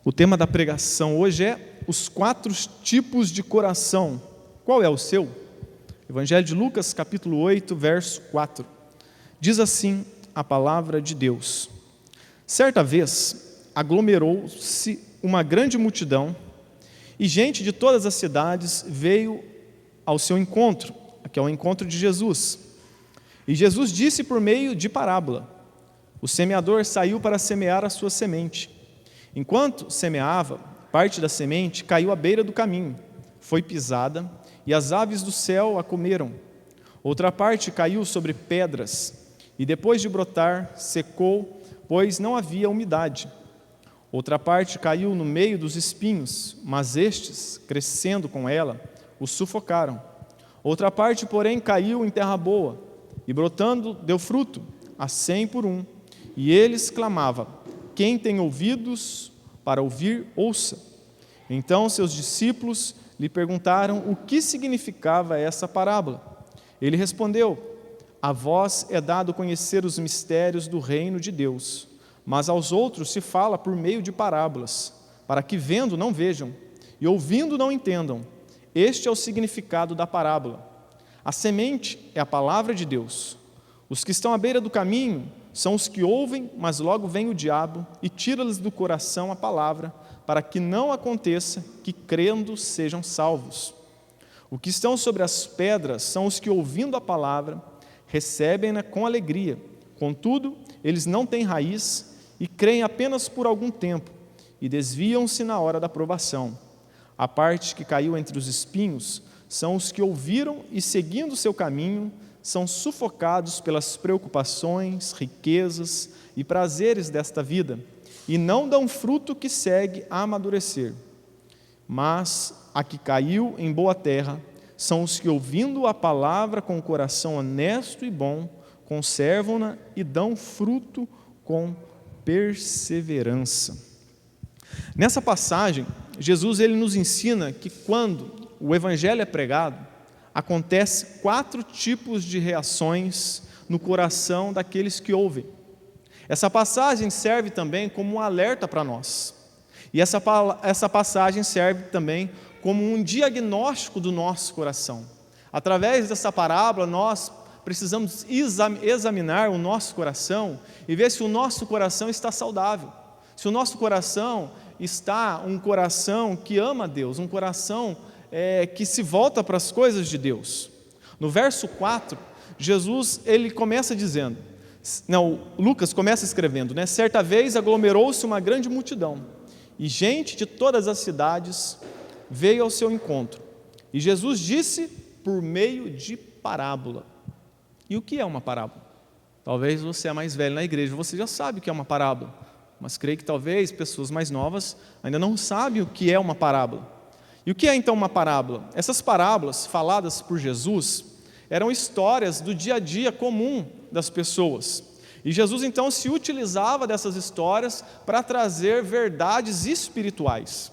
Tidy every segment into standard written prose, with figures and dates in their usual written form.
O tema da pregação hoje é os 4 tipos de coração. Qual é o seu? Evangelho de Lucas, capítulo 8, verso 4. Diz assim a palavra de Deus: certa vez aglomerou-se uma grande multidão e gente de todas as cidades veio ao seu encontro, que é o encontro de Jesus. E Jesus disse por meio de parábola: o semeador saiu para semear a sua semente. Enquanto semeava, parte da semente caiu à beira do caminho, foi pisada e as aves do céu a comeram. Outra parte caiu sobre pedras e depois de brotar, secou, pois não havia umidade. Outra parte caiu no meio dos espinhos, mas estes, crescendo com ela, o sufocaram. Outra parte, porém, caiu em terra boa e brotando deu fruto, a 100 por 1. E eles clamavam: quem tem ouvidos para ouvir, ouça. Então seus discípulos lhe perguntaram o que significava essa parábola. Ele respondeu: a vós é dado conhecer os mistérios do reino de Deus, mas aos outros se fala por meio de parábolas, para que vendo não vejam, e ouvindo não entendam. Este é o significado da parábola. A semente é a palavra de Deus. Os que estão à beira do caminho são os que ouvem, mas logo vem o diabo e tira-lhes do coração a palavra, para que não aconteça que, crendo, sejam salvos. O que estão sobre as pedras são os que, ouvindo a palavra, recebem-na com alegria. Contudo, eles não têm raiz e creem apenas por algum tempo, e desviam-se na hora da provação. A parte que caiu entre os espinhos são os que ouviram e, seguindo seu caminho, são sufocados pelas preocupações, riquezas e prazeres desta vida, e não dão fruto que segue a amadurecer. Mas a que caiu em boa terra são os que, ouvindo a palavra com o coração honesto e bom, conservam-na e dão fruto com perseverança. Nessa passagem, Jesus ele nos ensina que quando o evangelho é pregado, acontece 4 tipos de reações no coração daqueles que ouvem. Essa passagem serve também como um alerta para nós. E essa passagem serve também como um diagnóstico do nosso coração. Através dessa parábola, nós precisamos examinar o nosso coração e ver se o nosso coração está saudável. Se o nosso coração está um coração que ama a Deus, um coração que se volta para as coisas de Deus. No verso 4, Jesus ele começa dizendo, Lucas começa escrevendo, certa vez aglomerou-se uma grande multidão, e gente de todas as cidades veio ao seu encontro. E Jesus disse por meio de parábola. E o que é uma parábola? Talvez você é mais velho na igreja, você já sabe o que é uma parábola, mas creio que talvez pessoas mais novas ainda não sabem o que é uma parábola. E o que é então uma parábola? Essas parábolas faladas por Jesus eram histórias do dia a dia comum das pessoas. E Jesus então se utilizava dessas histórias para trazer verdades espirituais.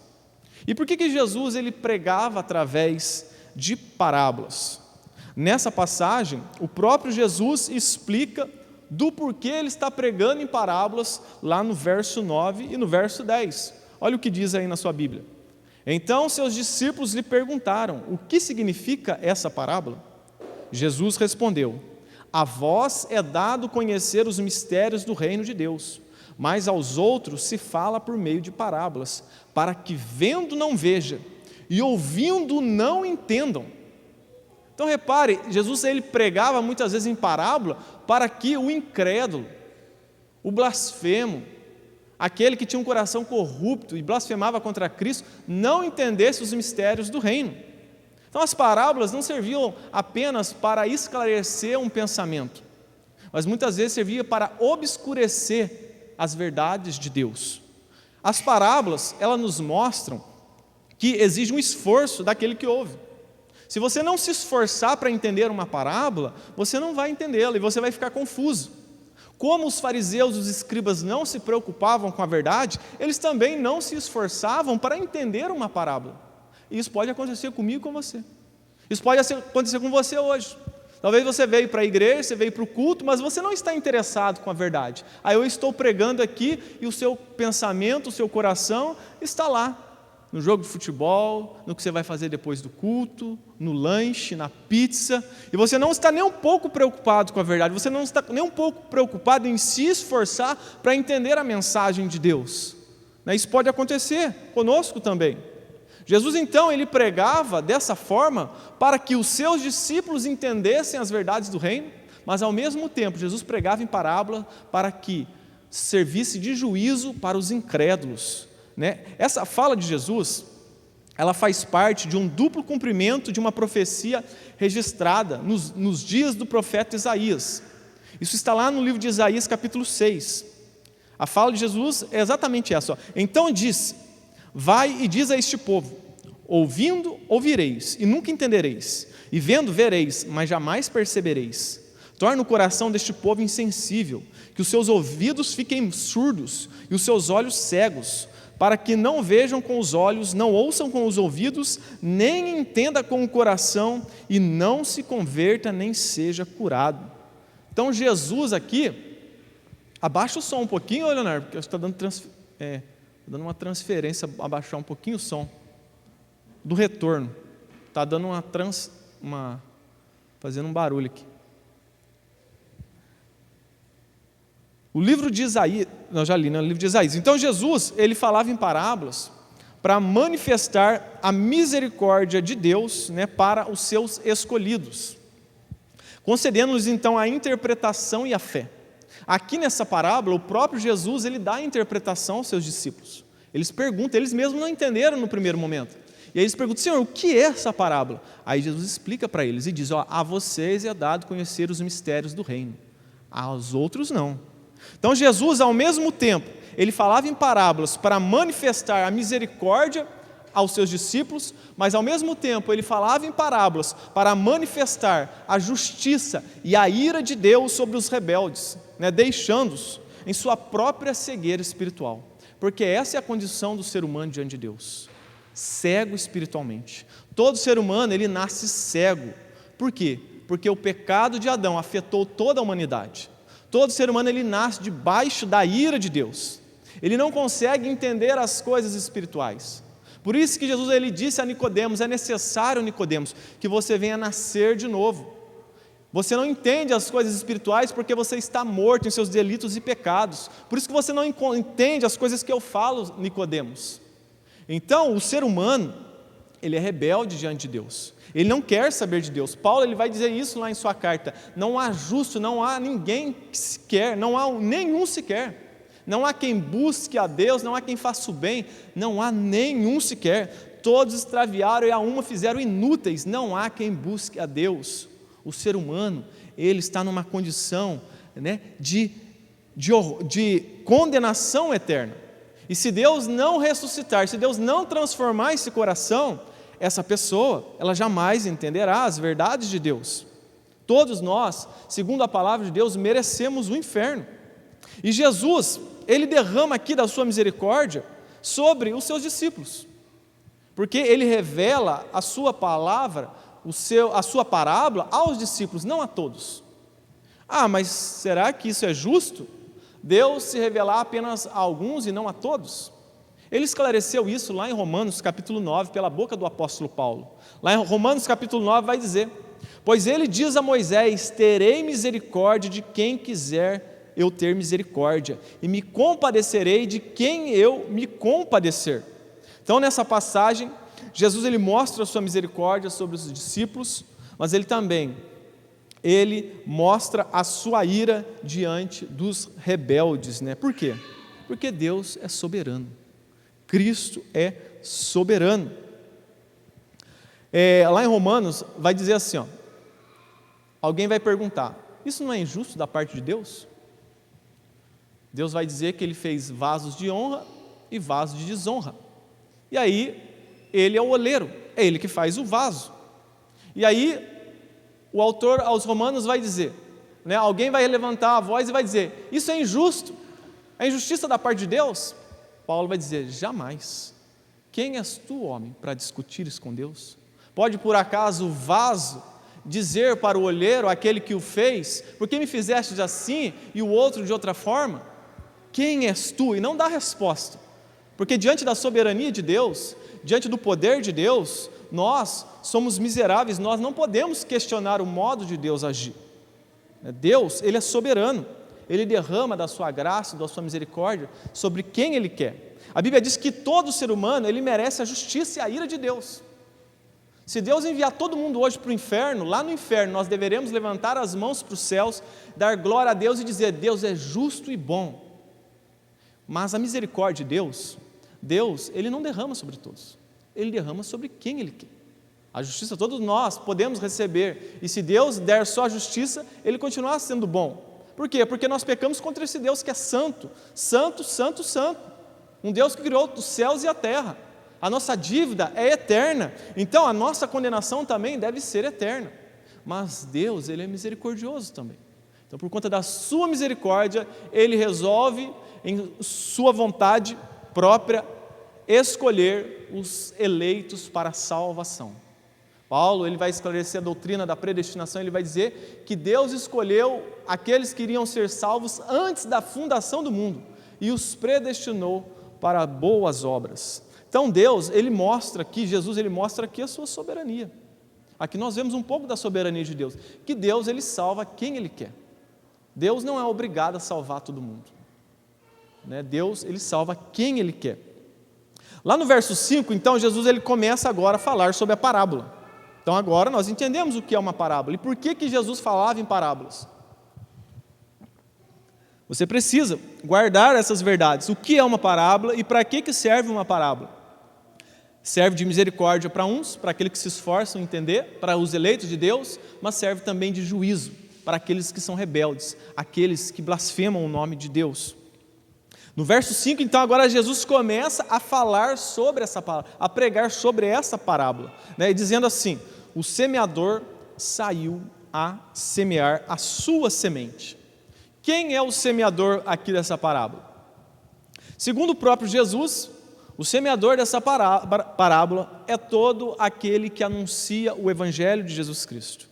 E por que Jesus ele pregava através de parábolas? Nessa passagem, o próprio Jesus explica do porquê ele está pregando em parábolas lá no verso 9 e no verso 10. Olha o que diz aí na sua Bíblia. Então seus discípulos lhe perguntaram: o que significa essa parábola? Jesus respondeu: a vós é dado conhecer os mistérios do reino de Deus, mas aos outros se fala por meio de parábolas, para que vendo não veja e ouvindo não entendam. Então repare, Jesus ele pregava muitas vezes em parábola para que o incrédulo, o blasfemo, aquele que tinha um coração corrupto e blasfemava contra Cristo, não entendesse os mistérios do reino. Então as parábolas não serviam apenas para esclarecer um pensamento, mas muitas vezes servia para obscurecer as verdades de Deus. As parábolas, elas nos mostram que exige um esforço daquele que ouve. Se você não se esforçar para entender uma parábola, você não vai entendê-la e você vai ficar confuso. Como os fariseus e os escribas não se preocupavam com a verdade, eles também não se esforçavam para entender uma parábola. E isso pode acontecer comigo e com você. Isso pode acontecer com você hoje. Talvez você veio para a igreja, você veio para o culto, mas você não está interessado com a verdade. Aí eu estou pregando aqui e o seu pensamento, o seu coração está lá, no jogo de futebol, no que você vai fazer depois do culto, no lanche, na pizza, e você não está nem um pouco preocupado com a verdade, você não está nem um pouco preocupado em se esforçar para entender a mensagem de Deus. Isso pode acontecer conosco também. Jesus então, ele pregava dessa forma para que os seus discípulos entendessem as verdades do reino, mas ao mesmo tempo Jesus pregava em parábola para que servisse de juízo para os incrédulos. Essa fala de Jesus, ela faz parte de um duplo cumprimento de uma profecia registrada nos dias do profeta Isaías. Isso está lá no livro de Isaías capítulo 6. A fala de Jesus é exatamente essa. Então disse: vai e diz a este povo: ouvindo, ouvireis, e nunca entendereis, e vendo, vereis, mas jamais percebereis. Torna o coração deste povo insensível, que os seus ouvidos fiquem surdos, e os seus olhos cegos, para que não vejam com os olhos, não ouçam com os ouvidos, nem entenda com o coração, e não se converta, nem seja curado. Então Jesus aqui, abaixa o som um pouquinho, Leonardo, porque está dando dando uma transferência, abaixar um pouquinho o som do retorno, está dando fazendo um barulho aqui. O livro de Isaías, eu já li, o livro de Isaías. Então Jesus, ele falava em parábolas para manifestar a misericórdia de Deus, para os seus escolhidos, concedendo-lhes então a interpretação e a fé. Aqui nessa parábola, o próprio Jesus, ele dá a interpretação aos seus discípulos. Eles perguntam, eles mesmos não entenderam no primeiro momento. E aí eles perguntam: Senhor, o que é essa parábola? Aí Jesus explica para eles e diz: a vocês é dado conhecer os mistérios do reino, aos outros não. Então Jesus, ao mesmo tempo, ele falava em parábolas para manifestar a misericórdia aos seus discípulos, mas ao mesmo tempo ele falava em parábolas para manifestar a justiça e a ira de Deus sobre os rebeldes, deixando-os em sua própria cegueira espiritual, porque essa é a condição do ser humano diante de Deus, cego espiritualmente. Todo ser humano, ele nasce cego. Por quê? Porque o pecado de Adão afetou toda a humanidade. Todo ser humano, ele nasce debaixo da ira de Deus, ele não consegue entender as coisas espirituais. Por isso que Jesus, ele disse a Nicodemos: é necessário, Nicodemos, que você venha nascer de novo. Você não entende as coisas espirituais porque você está morto em seus delitos e pecados. Por isso que você não entende as coisas que eu falo, Nicodemos. Então, o ser humano, ele é rebelde diante de Deus. Ele não quer saber de Deus. Paulo, ele vai dizer isso lá em sua carta: não há justo, não há ninguém que sequer, não há nenhum sequer. Não há quem busque a Deus, não há quem faça o bem, não há nenhum sequer. Todos extraviaram e a uma fizeram inúteis, não há quem busque a Deus. O ser humano, ele está numa condição de condenação eterna. E se Deus não ressuscitar, se Deus não transformar esse coração, essa pessoa, ela jamais entenderá as verdades de Deus. Todos nós, segundo a palavra de Deus, merecemos o inferno. E Jesus, ele derrama aqui da sua misericórdia sobre os seus discípulos, porque ele revela a sua palavra, a sua parábola aos discípulos, não a todos. Mas será que isso é justo? Deus se revelar apenas a alguns e não a todos? Ele esclareceu isso lá em Romanos capítulo 9, pela boca do apóstolo Paulo. Lá em Romanos capítulo 9 vai dizer: pois ele diz a Moisés: terei misericórdia de quem quiser eu ter misericórdia, e me compadecerei de quem eu me compadecer. Então, nessa passagem, Jesus, ele mostra a sua misericórdia sobre os discípulos, mas ele também mostra a sua ira diante dos rebeldes. Por quê? Porque Deus é soberano, Cristo é soberano. Lá em Romanos vai dizer assim, alguém vai perguntar: isso não é injusto da parte de Deus? Deus vai dizer que ele fez vasos de honra e vasos de desonra. E aí, ele é o oleiro, é ele que faz o vaso. E aí, o autor aos Romanos vai dizer, alguém vai levantar a voz e vai dizer: isso é injusto, é injustiça da parte de Deus? Paulo vai dizer: jamais. Quem és tu, homem, para discutir isso com Deus? Pode por acaso o vaso dizer para o olheiro, aquele que o fez: por que me fizeste assim e o outro de outra forma? Quem és tu? E não dá resposta, porque diante da soberania de Deus, diante do poder de Deus, nós somos miseráveis, nós não podemos questionar o modo de Deus agir. Deus, Ele é soberano, Ele derrama da sua graça, da sua misericórdia sobre quem Ele quer. A Bíblia diz que todo ser humano, ele merece a justiça e a ira de Deus. Se Deus enviar todo mundo hoje para o inferno, lá no inferno nós deveremos levantar as mãos para os céus, dar glória a Deus e dizer: Deus é justo e bom. Mas a misericórdia de Deus, Ele não derrama sobre todos, Ele derrama sobre quem Ele quer. A justiça todos nós podemos receber, e se Deus der só a justiça, Ele continuará sendo bom. Por quê? Porque nós pecamos contra esse Deus que é santo, santo, santo, santo, um Deus que criou os céus e a terra. A nossa dívida é eterna, então a nossa condenação também deve ser eterna. Mas Deus, Ele é misericordioso também. Então, por conta da sua misericórdia, Ele resolve, em sua vontade própria, escolher os eleitos para a salvação. Paulo, ele vai esclarecer a doutrina da predestinação, ele vai dizer que Deus escolheu aqueles que iriam ser salvos antes da fundação do mundo e os predestinou para boas obras. Então Deus, Ele mostra aqui, Jesus, Ele mostra aqui a sua soberania. Aqui nós vemos um pouco da soberania de Deus, que Deus, Ele salva quem Ele quer. Deus não é obrigado a salvar todo mundo. Deus, Ele salva quem Ele quer. Lá no verso 5, então, Jesus, Ele começa agora a falar sobre a parábola. Então agora nós entendemos o que é uma parábola e por que Jesus falava em parábolas. Você precisa guardar essas verdades. O que é uma parábola e para que serve uma parábola? Serve de misericórdia para uns, para aqueles que se esforçam em entender, para os eleitos de Deus, mas serve também de juízo para aqueles que são rebeldes, aqueles que blasfemam o nome de Deus. No verso 5, então, agora Jesus começa a falar sobre essa parábola, a pregar sobre essa parábola, dizendo assim: o semeador saiu a semear a sua semente. Quem é o semeador aqui dessa parábola? Segundo o próprio Jesus, o semeador dessa parábola é todo aquele que anuncia o Evangelho de Jesus Cristo.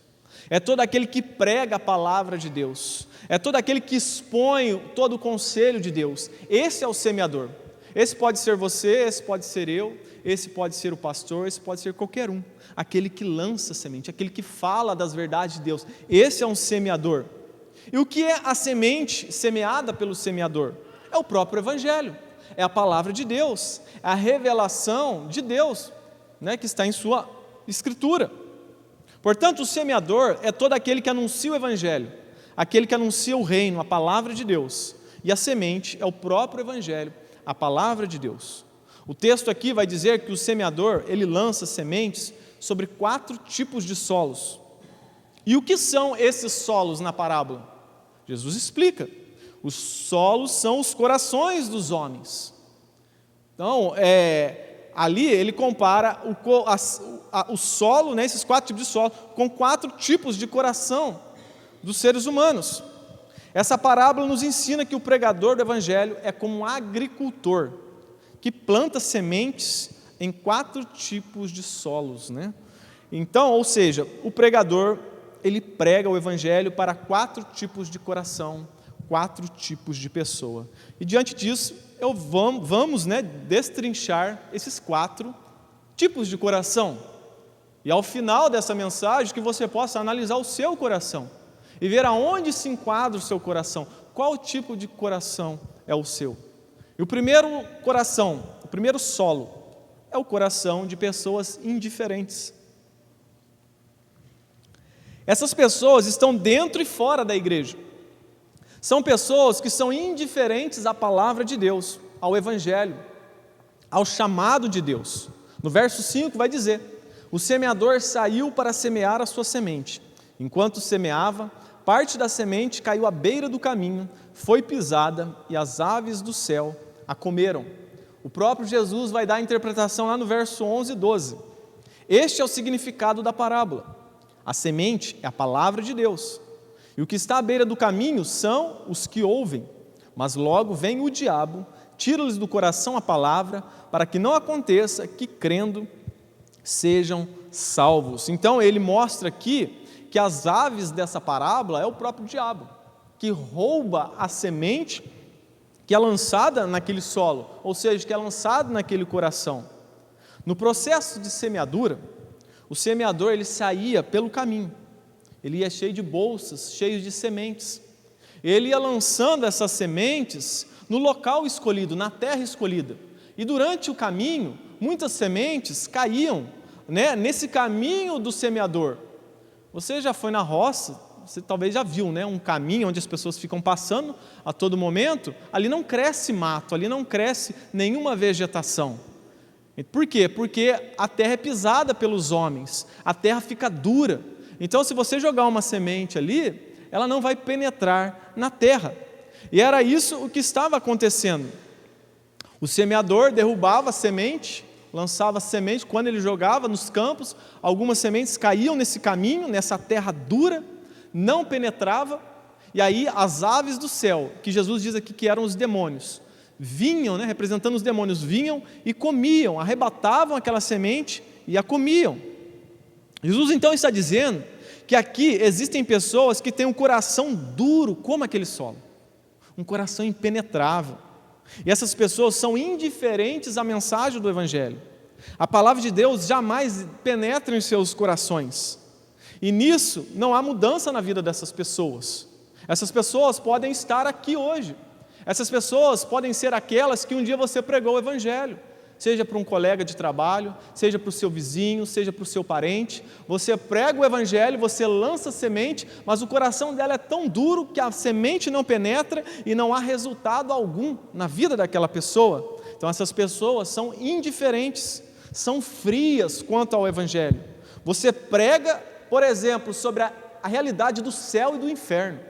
É todo aquele que prega a palavra de Deus. É todo aquele que expõe todo o conselho de Deus. Esse é o semeador. Esse pode ser você, esse pode ser eu, esse pode ser o pastor, esse pode ser qualquer um. Aquele que lança a semente, aquele que fala das verdades de Deus. Esse é um semeador. E o que é a semente semeada pelo semeador? É o próprio Evangelho, é a palavra de Deus, é a revelação de Deus, que está em sua Escritura. Portanto, o semeador é todo aquele que anuncia o Evangelho, aquele que anuncia o reino, a palavra de Deus. E a semente é o próprio Evangelho, a palavra de Deus. O texto aqui vai dizer que o semeador, ele lança sementes sobre 4 tipos de solos. E o que são esses solos na parábola? Jesus explica. Os solos são os corações dos homens. Então, ali ele compara o solo, esses 4 tipos de solo, com 4 tipos de coração dos seres humanos. Essa parábola nos ensina que o pregador do Evangelho é como um agricultor que planta sementes em 4 tipos de solos. Então, ou seja, o pregador, ele prega o Evangelho para 4 tipos de coração, 4 tipos de pessoa. E diante disso, vamos destrinchar esses 4 tipos de coração. E ao final dessa mensagem, que você possa analisar o seu coração e ver aonde se enquadra o seu coração, qual tipo de coração é o seu. E o primeiro coração, o primeiro solo, é o coração de pessoas indiferentes. Essas pessoas estão dentro e fora da igreja. São pessoas que são indiferentes à palavra de Deus, ao Evangelho, ao chamado de Deus. No verso 5 vai dizer: o semeador saiu para semear a sua semente. Enquanto semeava, parte da semente caiu à beira do caminho, foi pisada e as aves do céu a comeram. O próprio Jesus vai dar a interpretação lá no verso 11 e 12. Este é o significado da parábola. A semente é a palavra de Deus. E o que está à beira do caminho são os que ouvem, mas logo vem o diabo, tira-lhes do coração a palavra, para que não aconteça que, crendo, sejam salvos. Então ele mostra aqui que as aves dessa parábola é o próprio diabo, que rouba a semente que é lançada naquele solo, ou seja, que é lançada naquele coração. No processo de semeadura, o semeador ele saía pelo caminho, ele ia cheio de bolsas, cheio de sementes. Ele ia lançando essas sementes no local escolhido, na terra escolhida. E durante o caminho, muitas sementes caíam, nesse caminho do semeador. Você já foi na roça, você talvez já viu, um caminho onde as pessoas ficam passando a todo momento. Ali não cresce mato, ali não cresce nenhuma vegetação. Por quê? Porque a terra é pisada pelos homens, a terra fica dura. Então, se você jogar uma semente ali, ela não vai penetrar na terra. E era isso o que estava acontecendo. O semeador derrubava a semente, lançava a semente, quando ele jogava nos campos, algumas sementes caíam nesse caminho, nessa terra dura, não penetrava, e aí as aves do céu, que Jesus diz aqui que eram os demônios, vinham, representando os demônios, vinham e comiam, arrebatavam aquela semente e a comiam. Jesus então está dizendo que aqui existem pessoas que têm um coração duro como aquele solo, um coração impenetrável, e essas pessoas são indiferentes à mensagem do Evangelho. A palavra de Deus jamais penetra em seus corações, e nisso não há mudança na vida dessas pessoas. Essas pessoas podem estar aqui hoje, essas pessoas podem ser aquelas que um dia você pregou o Evangelho, seja para um colega de trabalho, seja para o seu vizinho, seja para o seu parente. Você prega o Evangelho, você lança semente, mas o coração dela é tão duro que a semente não penetra e não há resultado algum na vida daquela pessoa. Então essas pessoas são indiferentes, são frias quanto ao Evangelho. Você prega, por exemplo, sobre a realidade do céu e do inferno.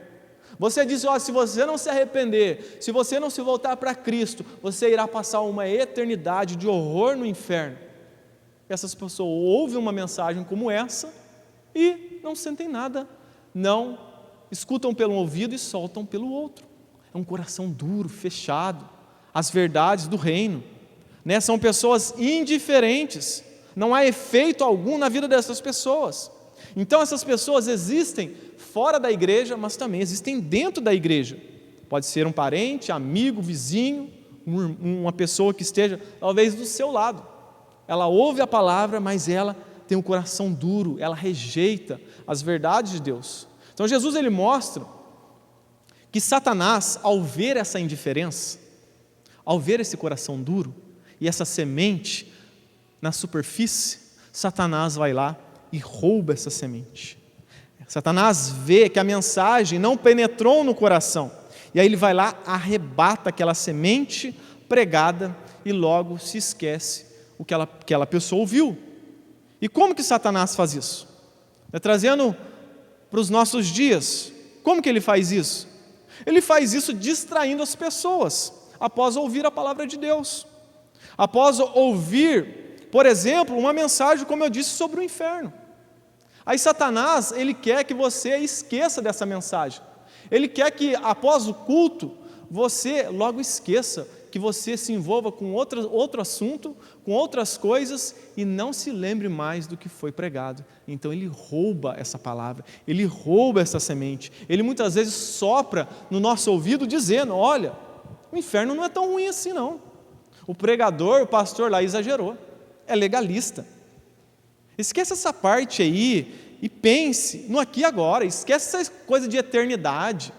Você diz, se você não se arrepender, se você não se voltar para Cristo, você irá passar uma eternidade de horror no inferno. Essas pessoas ouvem uma mensagem como essa e não sentem nada, não escutam pelo ouvido e soltam pelo outro. É um coração duro, fechado às verdades do reino. São pessoas indiferentes, não há efeito algum na vida dessas pessoas. Então essas pessoas existem fora da igreja, mas também existem dentro da igreja. Pode ser um parente, amigo, vizinho, uma pessoa que esteja talvez do seu lado. Ela ouve a palavra, mas ela tem um coração duro, ela rejeita as verdades de Deus. Então Jesus ele mostra que Satanás, ao ver essa indiferença, ao ver esse coração duro e essa semente na superfície, Satanás vai lá e rouba essa semente. Satanás vê que a mensagem não penetrou no coração, e aí ele vai lá, arrebata aquela semente pregada e logo se esquece o que aquela pessoa ouviu. E como que Satanás faz isso? Trazendo para os nossos dias, como que ele faz isso? Ele faz isso distraindo as pessoas, após ouvir a palavra de Deus, após ouvir, por exemplo, uma mensagem, como eu disse, sobre o inferno. Aí Satanás, ele quer que você esqueça dessa mensagem. Ele quer que após o culto, você logo esqueça, que você se envolva com outro assunto, com outras coisas e não se lembre mais do que foi pregado. Então ele rouba essa palavra, ele rouba essa semente. Ele muitas vezes sopra no nosso ouvido dizendo, olha, o inferno não é tão ruim assim não. O pregador, o pastor lá exagerou, é legalista. Esqueça essa parte aí e pense no aqui e agora, esquece essa coisa de eternidade,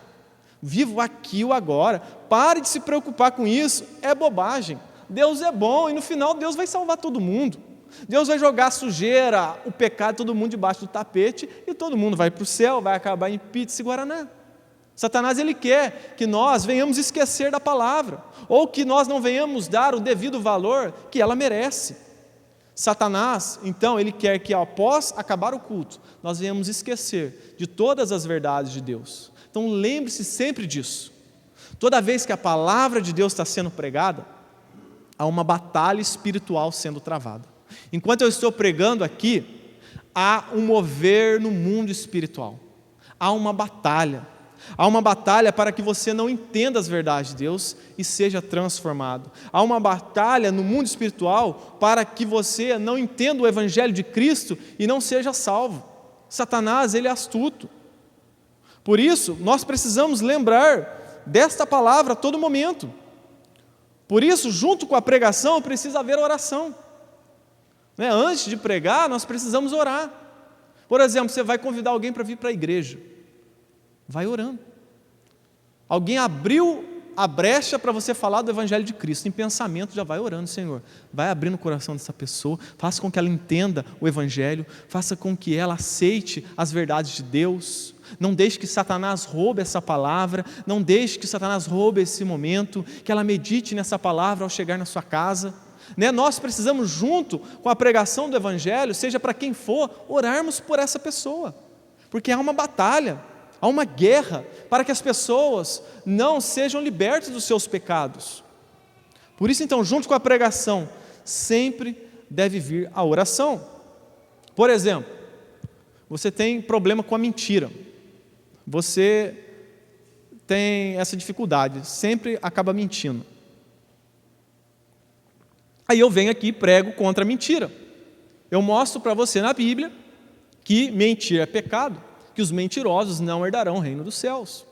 viva aqui o agora, pare de se preocupar com isso, é bobagem. Deus é bom e no final Deus vai salvar todo mundo, Deus vai jogar a sujeira, o pecado, todo mundo debaixo do tapete e todo mundo vai para o céu, vai acabar em pizza e guaraná. Satanás ele quer que nós venhamos esquecer da palavra, ou que nós não venhamos dar o devido valor que ela merece. Satanás, então, ele quer que após acabar o culto, nós venhamos esquecer de todas as verdades de Deus. Então lembre-se sempre disso. Toda vez que a palavra de Deus está sendo pregada, há uma batalha espiritual sendo travada. Enquanto eu estou pregando aqui, há um mover no mundo espiritual. Há uma batalha. Há uma batalha para que você não entenda as verdades de Deus e seja transformado. Há uma batalha no mundo espiritual para que você não entenda o Evangelho de Cristo e não seja salvo. Satanás, ele é astuto. Por isso, nós precisamos lembrar desta palavra a todo momento. Por isso, junto com a pregação, precisa haver oração. Antes de pregar, nós precisamos orar. Por exemplo, você vai convidar alguém para vir para a igreja. Vai orando. Alguém abriu a brecha para você falar do Evangelho de Cristo. Em pensamento, já vai orando, Senhor. Vai abrindo o coração dessa pessoa. Faça com que ela entenda o Evangelho. Faça com que ela aceite as verdades de Deus. Não deixe que Satanás roube essa palavra. Não deixe que Satanás roube esse momento. Que ela medite nessa palavra ao chegar na sua casa. Nós precisamos, junto com a pregação do Evangelho, seja para quem for, orarmos por essa pessoa. Porque há uma batalha. Há uma guerra para que as pessoas não sejam libertas dos seus pecados. Por isso, então, junto com a pregação, sempre deve vir a oração. Por exemplo, você tem problema com a mentira. Você tem essa dificuldade, sempre acaba mentindo. Aí eu venho aqui e prego contra a mentira. Eu mostro para você na Bíblia que mentir é pecado, que os mentirosos não herdarão o reino dos céus.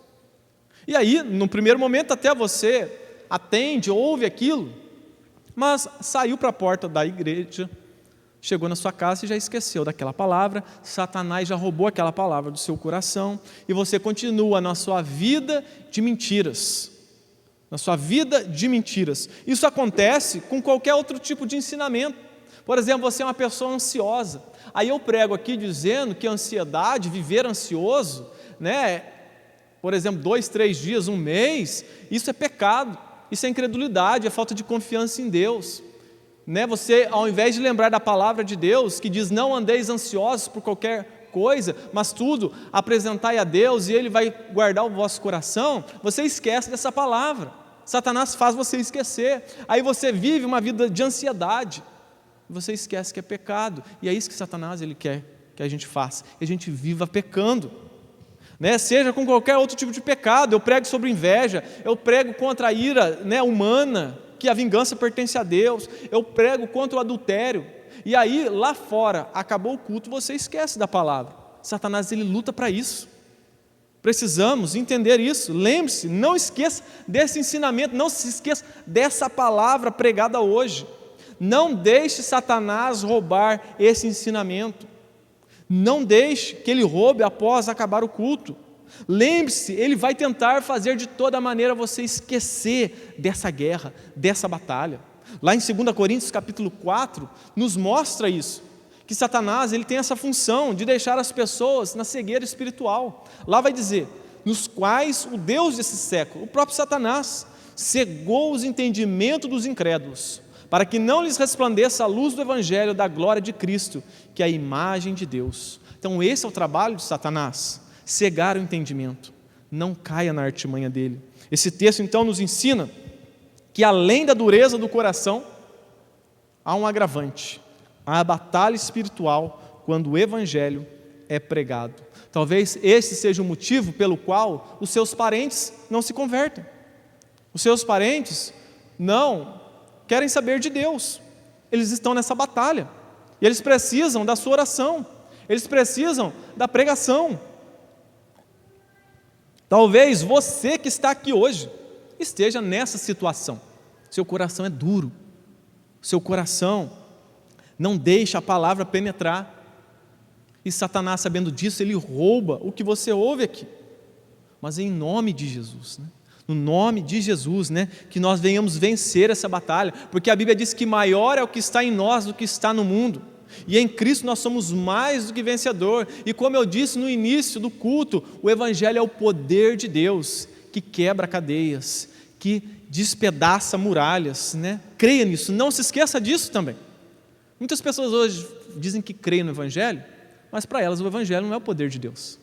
E aí, no primeiro momento, até você atende, ouve aquilo, mas saiu para a porta da igreja, chegou na sua casa e já esqueceu daquela palavra, Satanás já roubou aquela palavra do seu coração, e você continua na sua vida de mentiras. Na sua vida de mentiras. Isso acontece com qualquer outro tipo de ensinamento. Por exemplo, você é uma pessoa ansiosa. Aí eu prego aqui dizendo que a ansiedade, viver ansioso, por exemplo, 2, 3 dias, um mês, isso é pecado, isso é incredulidade, é falta de confiança em Deus. Você, ao invés de lembrar da palavra de Deus, que diz, não andeis ansiosos por qualquer coisa, mas tudo apresentai a Deus e Ele vai guardar o vosso coração, você esquece dessa palavra. Satanás faz você esquecer. Aí você vive uma vida de ansiedade. Você esquece que é pecado, e é isso que Satanás ele quer que a gente faça, que a gente viva pecando, seja com qualquer outro tipo de pecado. Eu prego sobre inveja, eu prego contra a ira humana, que a vingança pertence a Deus, eu prego contra o adultério, e aí lá fora, acabou o culto, você esquece da palavra. Satanás ele luta para isso. Precisamos entender isso. Lembre-se, não esqueça desse ensinamento, não se esqueça dessa palavra pregada hoje. Não deixe Satanás roubar esse ensinamento. Não deixe que ele roube após acabar o culto. Lembre-se, ele vai tentar fazer de toda maneira você esquecer dessa guerra, dessa batalha. Lá em 2 Coríntios capítulo 4, nos mostra isso, que Satanás ele tem essa função de deixar as pessoas na cegueira espiritual. Lá vai dizer, nos quais o Deus desse século, o próprio Satanás, cegou os entendimentos dos incrédulos, para que não lhes resplandeça a luz do Evangelho da glória de Cristo, que é a imagem de Deus. Então esse é o trabalho de Satanás, cegar o entendimento, não caia na artimanha dele. Esse texto então nos ensina que além da dureza do coração, há um agravante, há a batalha espiritual quando o Evangelho é pregado. Talvez esse seja o motivo pelo qual os seus parentes não se convertem. Os seus parentes não querem saber de Deus. Eles estão nessa batalha. E eles precisam da sua oração. Eles precisam da pregação. Talvez você que está aqui hoje esteja nessa situação. Seu coração é duro. Seu coração não deixa a palavra penetrar. E Satanás, sabendo disso, ele rouba o que você ouve aqui. Mas em nome de Jesus, no nome de Jesus, que nós venhamos vencer essa batalha, porque a Bíblia diz que maior é o que está em nós do que está no mundo, e em Cristo nós somos mais do que vencedor. E como eu disse no início do culto, o Evangelho é o poder de Deus, que quebra cadeias, que despedaça muralhas, creia nisso, não se esqueça disso também. Muitas pessoas hoje dizem que creem no Evangelho, mas para elas o Evangelho não é o poder de Deus.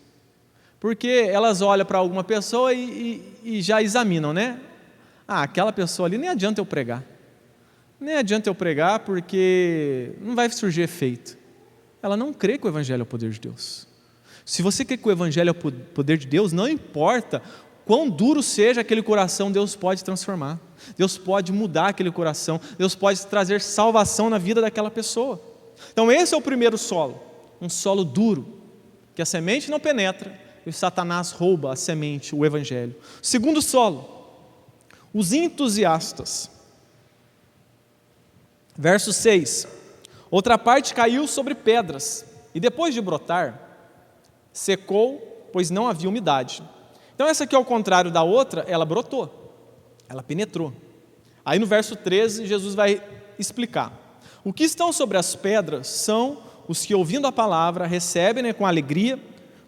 Porque elas olham para alguma pessoa e já examinam, aquela pessoa ali nem adianta eu pregar. Nem adianta eu pregar porque não vai surgir efeito. Ela não crê que o Evangelho é o poder de Deus. Se você crê que o Evangelho é o poder de Deus, não importa quão duro seja aquele coração, Deus pode transformar. Deus pode mudar aquele coração. Deus pode trazer salvação na vida daquela pessoa. Então esse é o primeiro solo, um solo duro. que a semente não penetra e Satanás rouba a semente, o evangelho. Segundo solo, os entusiastas. Verso 6, outra parte caiu sobre pedras, e depois de brotar, secou, pois não havia umidade. Então essa aqui, ao contrário da outra, ela brotou, ela penetrou. Aí no verso 13, Jesus vai explicar. O que estão sobre as pedras são os que, ouvindo a palavra, recebem com alegria,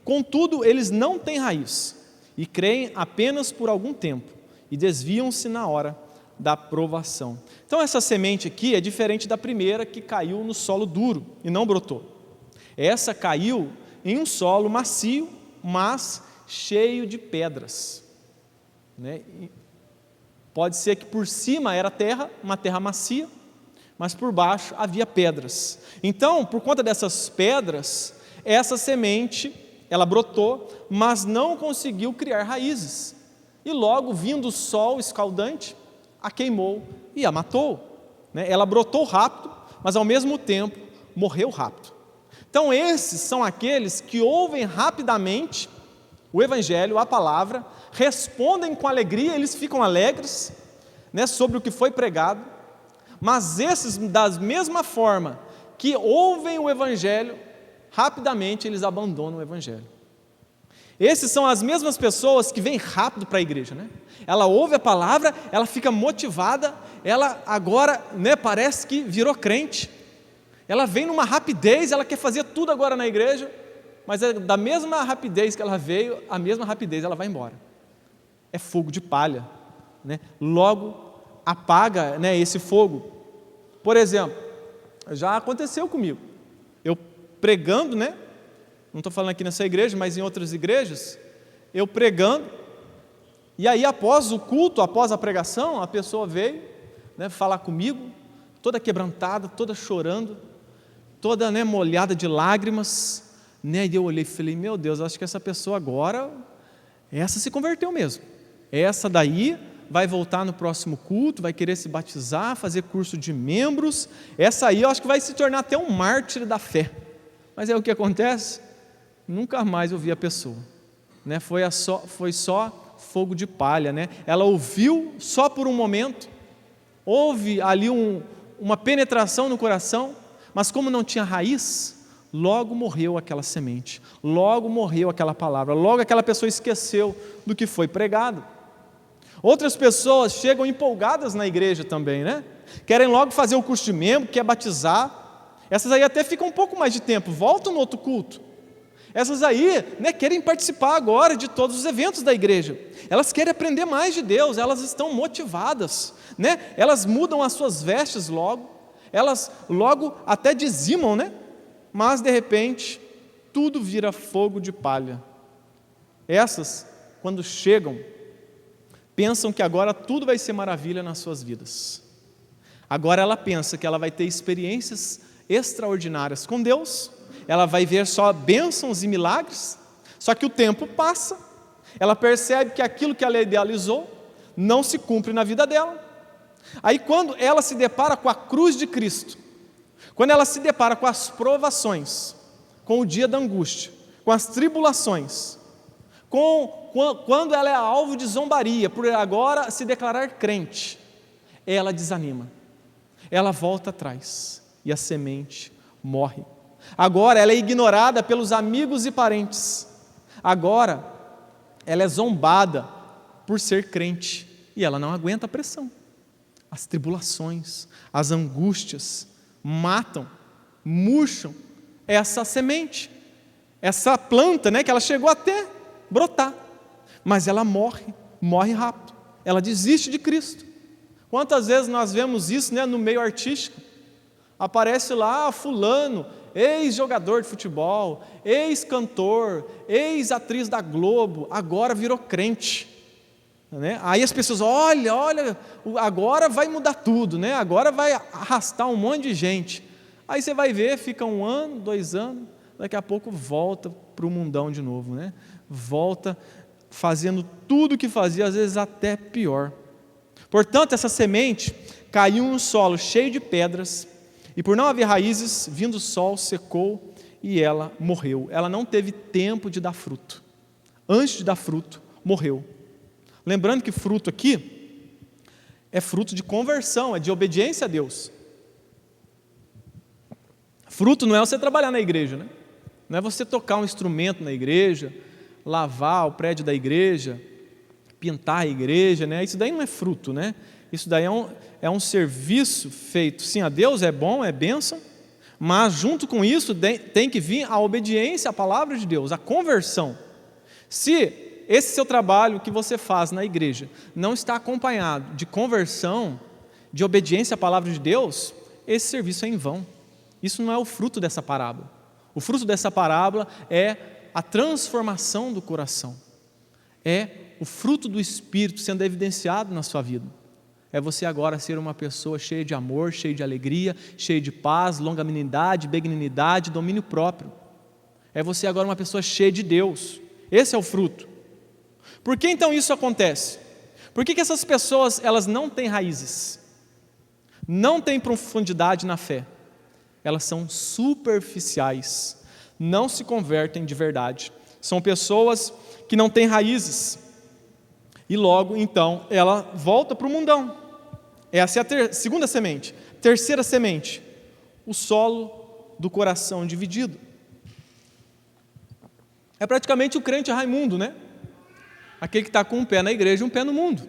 contudo eles não têm raiz, e creem apenas por algum tempo, e desviam-se na hora da provação. Então essa semente aqui é diferente da primeira, que caiu no solo duro e não brotou. Essa caiu em um solo macio, mas cheio de pedras, né? Pode ser que por cima era terra, uma terra macia, mas por baixo havia pedras. Então, por conta dessas pedras, essa semente, ela brotou, mas não conseguiu criar raízes. E logo, vindo o sol escaldante, a queimou e a matou, né? Ela brotou rápido, mas ao mesmo tempo morreu rápido. Então esses são aqueles que ouvem rapidamente o evangelho, a palavra, respondem com alegria, eles ficam alegres, né, sobre o que foi pregado, mas esses, da mesma forma que ouvem o evangelho, rapidamente eles abandonam o evangelho. Esses são as mesmas pessoas que vêm rápido para a igreja, né? Ela ouve a palavra, ela fica motivada, ela agora, né, parece que virou crente, ela vem numa rapidez, ela quer fazer tudo agora na igreja, mas é da mesma rapidez que ela veio, a mesma rapidez ela vai embora. É fogo de palha, né? Logo apaga, né, esse fogo. Por exemplo, já aconteceu comigo, eu pregando, né? Não estou falando aqui nessa igreja, mas em outras igrejas, eu pregando, e aí após o culto, após a pregação, a pessoa veio, né, falar comigo, toda quebrantada, toda chorando, toda, né, molhada de lágrimas, né, e eu olhei e falei, meu Deus, acho que essa pessoa agora, essa se converteu mesmo, essa daí vai voltar no próximo culto, vai querer se batizar, fazer curso de membros, essa aí eu acho que vai se tornar até um mártir da fé. Mas é o que acontece? Nunca mais eu vi a pessoa, né? Foi só fogo de palha, né? Ela ouviu só por um momento, houve ali uma penetração no coração, mas como não tinha raiz, logo morreu aquela semente, logo morreu aquela palavra, logo aquela pessoa esqueceu do que foi pregado. Outras pessoas chegam empolgadas na igreja também, né? Querem logo fazer o curso de membro, quer batizar, essas aí até ficam um pouco mais de tempo, voltam no outro culto. Essas aí, né, querem participar agora de todos os eventos da igreja, elas querem aprender mais de Deus, elas estão motivadas, né? Elas mudam as suas vestes logo, elas logo até dizimam, né? Mas de repente, tudo vira fogo de palha. Essas, quando chegam, pensam que agora tudo vai ser maravilha nas suas vidas. Agora ela pensa que ela vai ter experiências extraordinárias com Deus, ela vai ver só bênçãos e milagres, só que o tempo passa, ela percebe que aquilo que ela idealizou não se cumpre na vida dela. Aí quando ela se depara com a cruz de Cristo, quando ela se depara com as provações, com o dia da angústia, com as tribulações, quando ela é alvo de zombaria, por agora se declarar crente, ela desanima, ela volta atrás e a semente morre. Agora ela é ignorada pelos amigos e parentes, agora ela é zombada por ser crente e ela não aguenta a pressão. As tribulações, as angústias matam, murcham essa semente, essa planta, né, que ela chegou até brotar, mas ela morre rápido, ela desiste de Cristo. Quantas vezes nós vemos isso, né, no meio artístico? Aparece lá fulano, ex-jogador de futebol, ex-cantor, ex-atriz da Globo, agora virou crente, né? Aí as pessoas, olha, agora vai mudar tudo, né? Agora vai arrastar um monte de gente. Aí você vai ver, fica 1 ano, 2 anos, daqui a pouco volta para o mundão de novo, né? Volta fazendo tudo o que fazia, às vezes até pior. Portanto, essa semente caiu em um solo cheio de pedras, e por não haver raízes, vindo o sol, secou e ela morreu. Ela não teve tempo de dar fruto. Antes de dar fruto, morreu. Lembrando que fruto aqui é fruto de conversão, é de obediência a Deus. Fruto não é você trabalhar na igreja, né? Não é você tocar um instrumento na igreja, lavar o prédio da igreja, pintar a igreja, né? Isso daí não é fruto, né? Isso daí é um serviço feito, sim, a Deus, é bom, é bênção, mas junto com isso tem que vir a obediência à palavra de Deus, a conversão. Se esse seu trabalho que você faz na igreja não está acompanhado de conversão, de obediência à palavra de Deus, esse serviço é em vão. Isso não é o fruto dessa parábola. O fruto dessa parábola é a transformação do coração. É o fruto do Espírito sendo evidenciado na sua vida. É você agora ser uma pessoa cheia de amor, cheia de alegria, cheia de paz, longanimidade, benignidade, domínio próprio. É você agora uma pessoa cheia de Deus. Esse é o fruto. Por que então isso acontece? Por que essas pessoas elas não têm raízes? Não têm profundidade na fé? Elas são superficiais, não se convertem de verdade. São pessoas que não têm raízes. E logo, então, ela volta para o mundão. Essa é a segunda semente. Terceira semente, o solo do coração dividido. É praticamente o crente Raimundo, né? Aquele que está com um pé na igreja e um pé no mundo.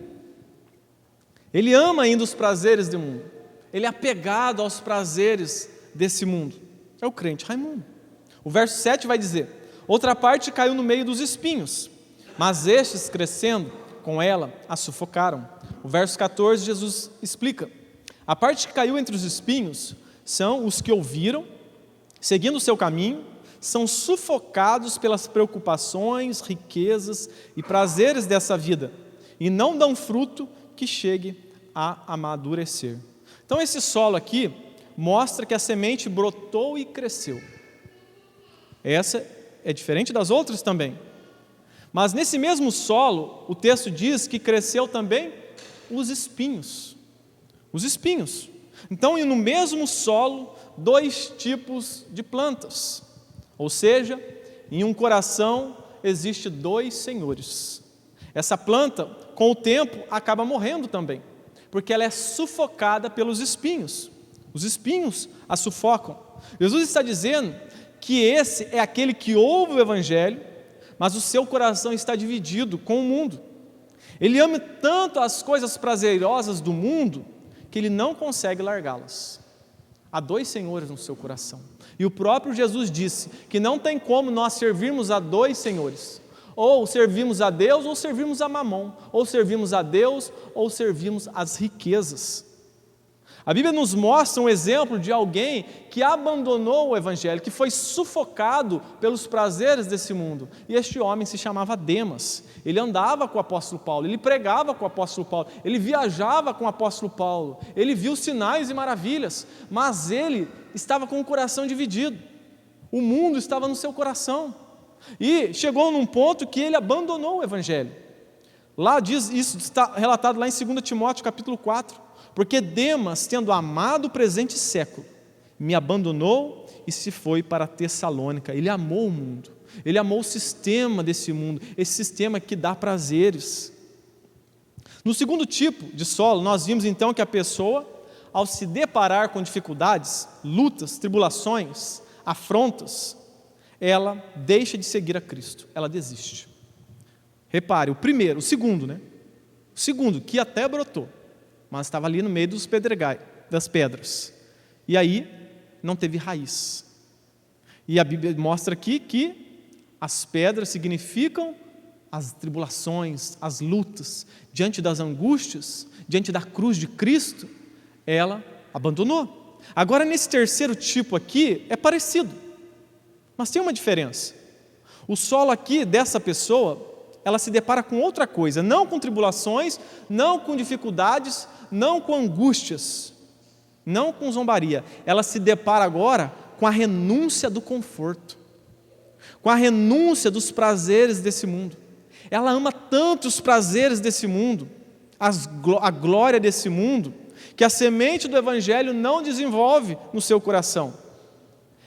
Ele ama ainda os prazeres do mundo. Ele é apegado aos prazeres desse mundo. É o crente Raimundo. O verso 7 vai dizer: outra parte caiu no meio dos espinhos, mas estes, crescendo com ela, a sufocaram. O verso 14, Jesus explica: a parte que caiu entre os espinhos são os que ouviram, seguindo o seu caminho, são sufocados pelas preocupações, riquezas e prazeres dessa vida, e não dão fruto que chegue a amadurecer. Então esse solo aqui mostra que a semente brotou e cresceu. Essa é diferente das outras também. Mas nesse mesmo solo, o texto diz que cresceu também os espinhos. Os espinhos. Então, no mesmo solo, dois tipos de plantas. Ou seja, em um coração existe dois senhores. Essa planta, com o tempo, acaba morrendo também, porque ela é sufocada pelos espinhos. Os espinhos a sufocam. Jesus está dizendo que esse é aquele que ouve o Evangelho, mas o seu coração está dividido com o mundo. Ele ama tanto as coisas prazerosas do mundo, que ele não consegue largá-las. Há dois senhores no seu coração. E o próprio Jesus disse que não tem como nós servirmos a dois senhores. Ou servimos a Deus, ou servimos a Mamon. Ou servimos a Deus, ou servimos as riquezas. A Bíblia nos mostra um exemplo de alguém que abandonou o Evangelho, que foi sufocado pelos prazeres desse mundo. E este homem se chamava Demas. Ele andava com o apóstolo Paulo, ele pregava com o apóstolo Paulo, ele viajava com o apóstolo Paulo, ele viu sinais e maravilhas, mas ele estava com o coração dividido. O mundo estava no seu coração. E chegou num ponto que ele abandonou o Evangelho. Lá diz, isso está relatado lá em 2 Timóteo capítulo 4. Porque Demas, tendo amado o presente século, me abandonou e se foi para Tessalônica. Ele amou o mundo, ele amou o sistema desse mundo, esse sistema que dá prazeres. No segundo tipo de solo, nós vimos então que a pessoa, ao se deparar com dificuldades, lutas, tribulações, afrontas, ela deixa de seguir a Cristo, ela desiste. Repare, o segundo, né? O segundo, que até brotou, mas estava ali no meio dos pedregais, das pedras. E aí, não teve raiz. E a Bíblia mostra aqui que as pedras significam as tribulações, as lutas, diante das angústias, diante da cruz de Cristo, ela abandonou. Agora, nesse terceiro tipo aqui, é parecido, mas tem uma diferença. O solo aqui dessa pessoa, ela se depara com outra coisa, não com tribulações, não com dificuldades, não com angústias, não com zombaria. Ela se depara agora com a renúncia do conforto, com a renúncia dos prazeres desse mundo. Ela ama tanto os prazeres desse mundo, a glória desse mundo, que a semente do Evangelho não desenvolve no seu coração.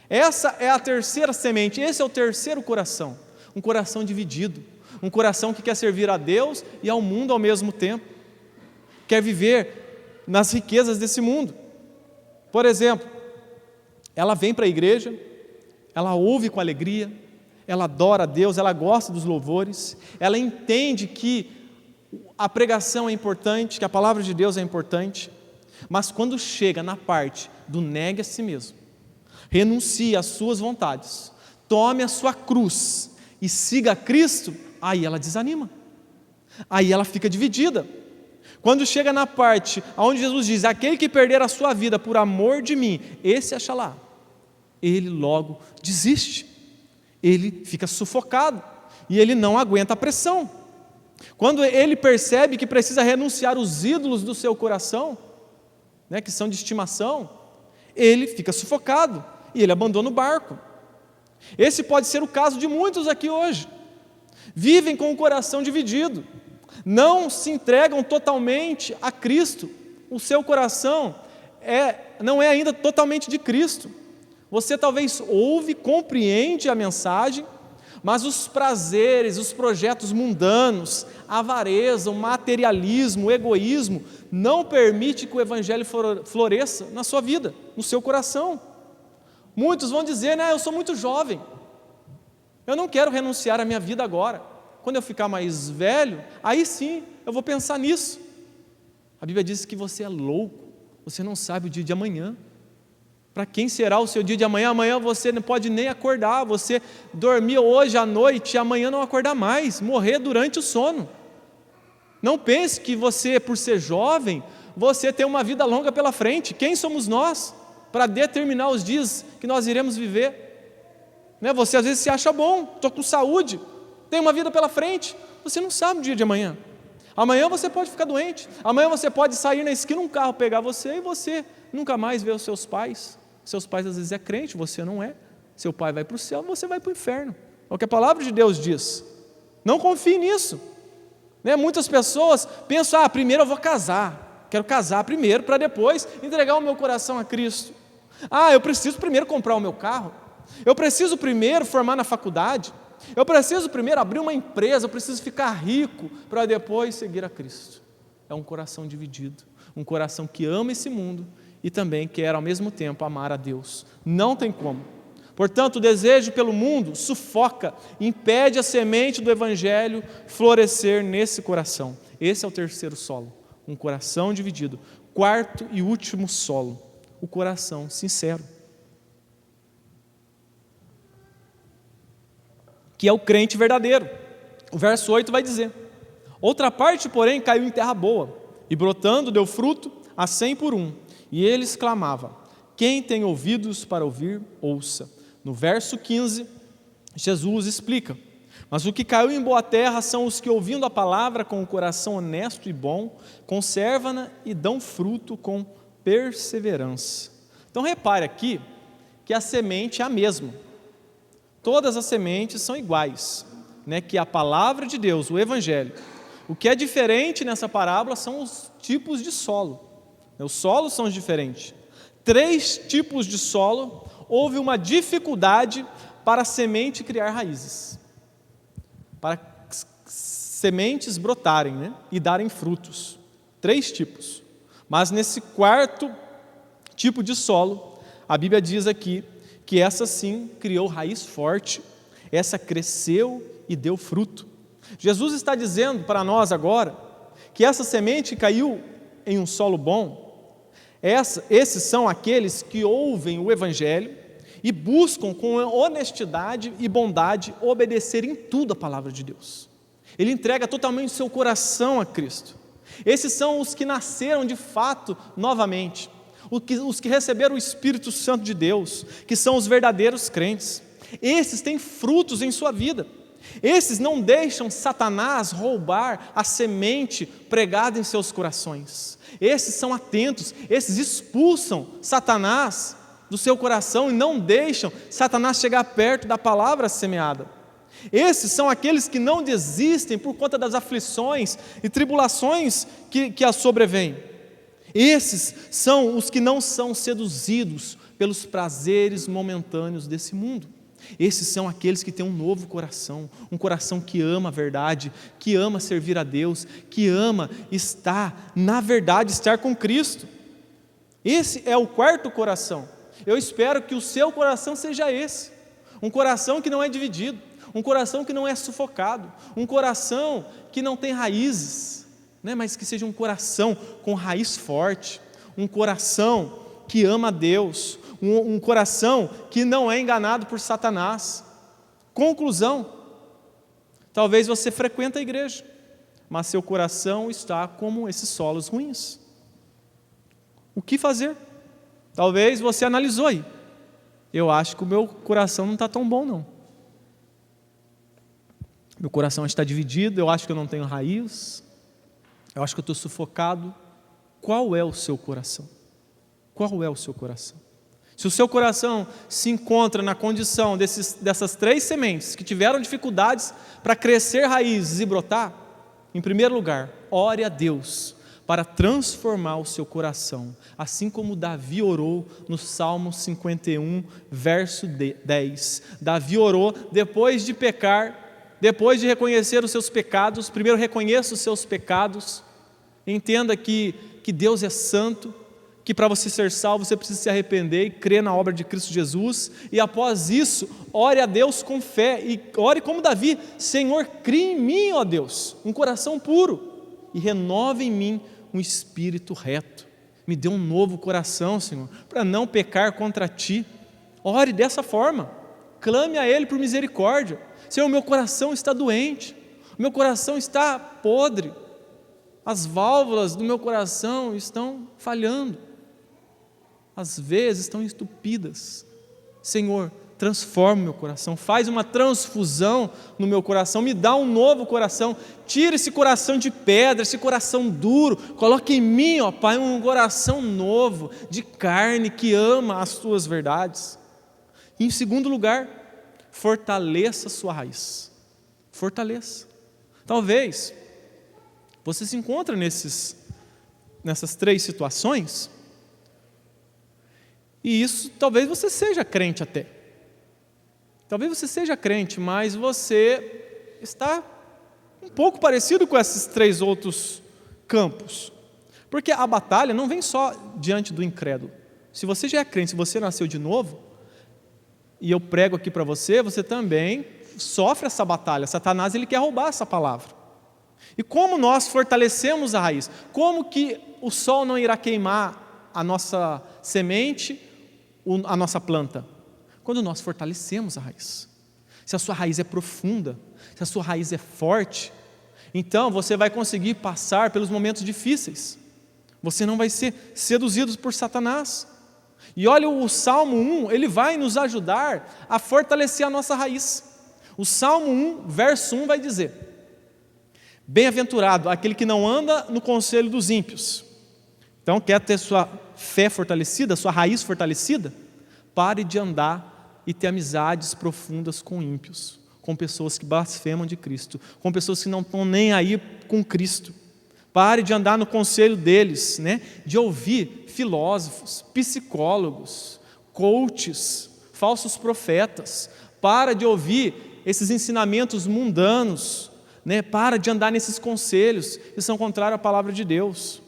Essa é a terceira semente, esse é o terceiro coração, um coração dividido, um coração que quer servir a Deus e ao mundo ao mesmo tempo, quer viver nas riquezas desse mundo. Por exemplo, ela vem para a igreja, ela ouve com alegria, ela adora a Deus, ela gosta dos louvores, ela entende que a pregação é importante, que a palavra de Deus é importante, mas quando chega na parte do negue a si mesmo, renuncie às suas vontades, tome a sua cruz e siga a Cristo, aí ela desanima, aí ela fica dividida. Quando chega na parte onde Jesus diz: aquele que perder a sua vida por amor de mim, esse achará, ele logo desiste, ele fica sufocado e ele não aguenta a pressão. Quando ele percebe que precisa renunciar os ídolos do seu coração, que são de estimação, ele fica sufocado e ele abandona o barco. Esse pode ser o caso de muitos aqui hoje. Vivem com o coração dividido, não se entregam totalmente a Cristo, o seu coração não é ainda totalmente de Cristo. Você talvez ouve, compreende a mensagem, mas os prazeres, os projetos mundanos, a avareza, o materialismo, o egoísmo, não permite que o Evangelho floresça na sua vida, no seu coração. Muitos vão dizer: eu sou muito jovem, eu não quero renunciar à minha vida agora. Quando eu ficar mais velho, aí sim eu vou pensar nisso. A Bíblia diz que você é louco, você não sabe o dia de amanhã. Para quem será o seu dia de amanhã? Amanhã você não pode nem acordar, você dormir hoje à noite e amanhã não acordar mais, morrer durante o sono. Não pense que você, por ser jovem, você tem uma vida longa pela frente. Quem somos nós para determinar os dias que nós iremos viver? Você às vezes se acha bom, estou com saúde, tenho uma vida pela frente. Você não sabe o dia de amanhã. Amanhã você pode ficar doente, amanhã você pode sair na esquina, um carro pegar você e você nunca mais vê os seus pais. Seus pais às vezes é crente, você não é. Seu pai vai para o céu, você vai para o inferno. É o que a palavra de Deus diz. Não confie nisso. Muitas pessoas pensam: primeiro eu vou casar, quero casar primeiro para depois entregar o meu coração a Cristo. Eu preciso primeiro comprar o meu carro, eu preciso primeiro formar na faculdade, eu preciso primeiro abrir uma empresa, eu preciso ficar rico para depois seguir a Cristo. É um coração dividido, um coração que ama esse mundo e também quer ao mesmo tempo amar a Deus. Não tem como. Portanto, o desejo pelo mundo sufoca, impede a semente do Evangelho florescer nesse coração. Esse é o terceiro solo, um coração dividido. Quarto e último solo, o coração sincero, que é o crente verdadeiro. O verso 8 vai dizer: outra parte, porém, caiu em terra boa, e brotando deu fruto a 100 por 1. E ele exclamava: quem tem ouvidos para ouvir, ouça. No verso 15, Jesus explica: mas o que caiu em boa terra são os que, ouvindo a palavra com o coração honesto e bom, conservam-na e dão fruto com perseverança. Então repare aqui que a semente é a mesma. Todas as sementes são iguais, que a palavra de Deus, o Evangelho. O que é diferente nessa parábola são os tipos de solo. Os solos são diferentes. 3 tipos de solo, houve uma dificuldade para a semente criar raízes, para sementes brotarem, e darem frutos. 3 tipos. Mas nesse quarto tipo de solo, a Bíblia diz aqui que essa sim criou raiz forte, essa cresceu e deu fruto. Jesus está dizendo para nós agora que essa semente caiu em um solo bom. Esses são aqueles que ouvem o Evangelho e buscam com honestidade e bondade obedecer em tudo a palavra de Deus. Ele entrega totalmente o seu coração a Cristo. Esses são os que nasceram de fato novamente, os que receberam o Espírito Santo de Deus, que são os verdadeiros crentes. Esses têm frutos em sua vida. Esses não deixam Satanás roubar a semente pregada em seus corações. Esses são atentos, esses expulsam Satanás do seu coração e não deixam Satanás chegar perto da palavra semeada. Esses são aqueles que não desistem por conta das aflições e tribulações que as sobrevêm. Esses são os que não são seduzidos pelos prazeres momentâneos desse mundo. Esses são aqueles que têm um novo coração, um coração que ama a verdade, que ama servir a Deus, que ama estar, na verdade, estar com Cristo. Esse é o quarto coração. Eu espero que o seu coração seja esse, um coração que não é dividido, um coração que não é sufocado, um coração que não tem raízes, né, mas que seja um coração com raiz forte, um coração que ama a Deus, um coração que não é enganado por Satanás. Conclusão: talvez você frequente a igreja, mas seu coração está como esses solos ruins. O que fazer? Talvez você analisou aí: eu acho que o meu coração não está tão bom não. Meu coração está dividido, eu acho que eu não tenho raiz, eu acho que eu estou sufocado. Qual é o seu coração? Qual é o seu coração? Se o seu coração se encontra na condição dessas 3 sementes que tiveram dificuldades para crescer raízes e brotar, em primeiro lugar, ore a Deus para transformar o seu coração, assim como Davi orou no Salmo 51, verso 10. Davi orou depois de pecar, depois de reconhecer os seus pecados. Primeiro reconheça os seus pecados, entenda que Deus é santo, que para você ser salvo você precisa se arrepender e crer na obra de Cristo Jesus, e após isso, ore a Deus com fé, e ore como Davi: Senhor, crie em mim, ó Deus, um coração puro, e renove em mim um espírito reto. Me dê um novo coração, Senhor, para não pecar contra Ti. Ore dessa forma, clame a Ele por misericórdia. Senhor, meu coração está doente, meu coração está podre, as válvulas do meu coração estão falhando, às vezes estão entupidas. Senhor, transforma o meu coração, faz uma transfusão no meu coração, me dá um novo coração, tira esse coração de pedra, esse coração duro, coloque em mim, ó Pai, um coração novo, de carne, que ama as Tuas verdades. E em segundo lugar, fortaleça a sua raiz, fortaleça. Talvez você se encontre nessas 3 situações, e isso, talvez você seja crente até. Talvez você seja crente, mas você está um pouco parecido com esses 3 outros campos. Porque a batalha não vem só diante do incrédulo. Se você já é crente, se você nasceu de novo, e eu prego aqui para você, você também sofre essa batalha. Satanás, ele quer roubar essa palavra. E como nós fortalecemos a raiz? Como que o sol não irá queimar a nossa semente, a nossa planta? Quando nós fortalecemos a raiz. Se a sua raiz é profunda, se a sua raiz é forte, então você vai conseguir passar pelos momentos difíceis. Você não vai ser seduzido por Satanás. E olha, o Salmo 1, ele vai nos ajudar a fortalecer a nossa raiz. O Salmo 1, verso 1 vai dizer: bem-aventurado aquele que não anda no conselho dos ímpios. Então, quer ter sua fé fortalecida, sua raiz fortalecida? Pare de andar e ter amizades profundas com ímpios, com pessoas que blasfemam de Cristo, com pessoas que não estão nem aí com Cristo. Pare de andar no conselho deles, né? De ouvir filósofos, psicólogos, coaches, falsos profetas. Para de ouvir esses ensinamentos mundanos, né? Para de andar nesses conselhos que são contrários à palavra de Deus.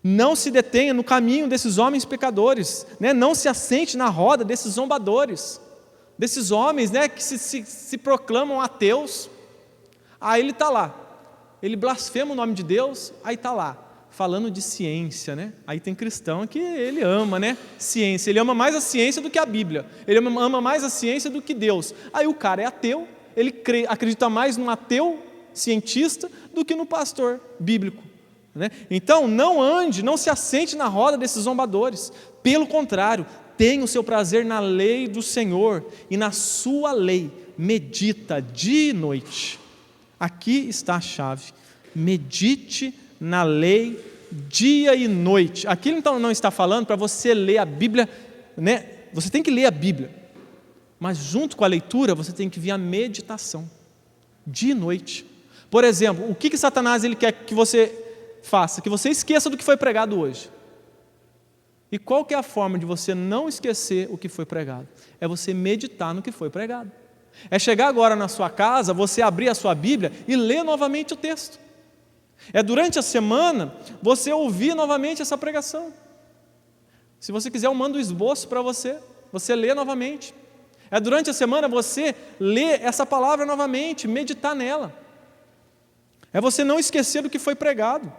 Não se detenha no caminho desses homens pecadores, né? Não se assente na roda desses zombadores, desses homens, né, que se proclamam ateus. Aí ele está lá, ele blasfema o nome de Deus, aí está lá, falando de ciência, né? Aí tem cristão que ele ama, né? Ciência, ele ama mais a ciência do que a Bíblia, ele ama mais a ciência do que Deus. Aí o cara é ateu, ele acredita mais num ateu cientista do que no pastor bíblico, né? Então não se assente na roda desses zombadores, pelo contrário, tenha o seu prazer na lei do Senhor, e na sua lei medita dia e noite. Aqui está a chave: medite na lei dia e noite. Aqui então não está falando para você ler a Bíblia, né? Você tem que ler a Bíblia, mas junto com a leitura você tem que vir a meditação, dia e noite. Por exemplo, o que Satanás ele quer que você faça? Que você esqueça do que foi pregado hoje. E qual que é a forma de você não esquecer o que foi pregado? É você meditar no que foi pregado. É chegar agora na sua casa, você abrir a sua Bíblia e ler novamente o texto. É durante a semana você ouvir novamente essa pregação. Se você quiser, eu mando o esboço para você lê novamente. É durante a semana você ler essa palavra novamente, meditar nela. É você não esquecer do que foi pregado,